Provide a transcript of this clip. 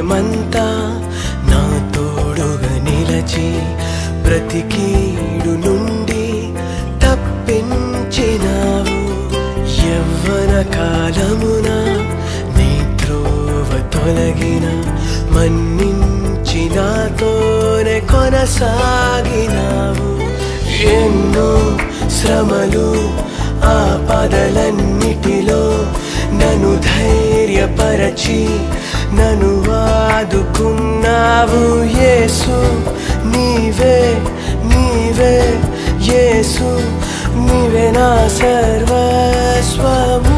కాలమంతా నా తోడుగా నిలచి ప్రతి కీడు నుండి తప్పించినావు. యవ్వన కాలమున నీ త్రోవ తొలగిన మన్నించి నాతోనే కొనసాగినావు. ఎన్నో శ్రమలు ఆపదలన్నిటిలో నన్ను ధైర్యపరచి నన్ను ఆదుకున్నావు. యేసు నీవే నీవే, యేసు నీవే నా సర్వస్వము.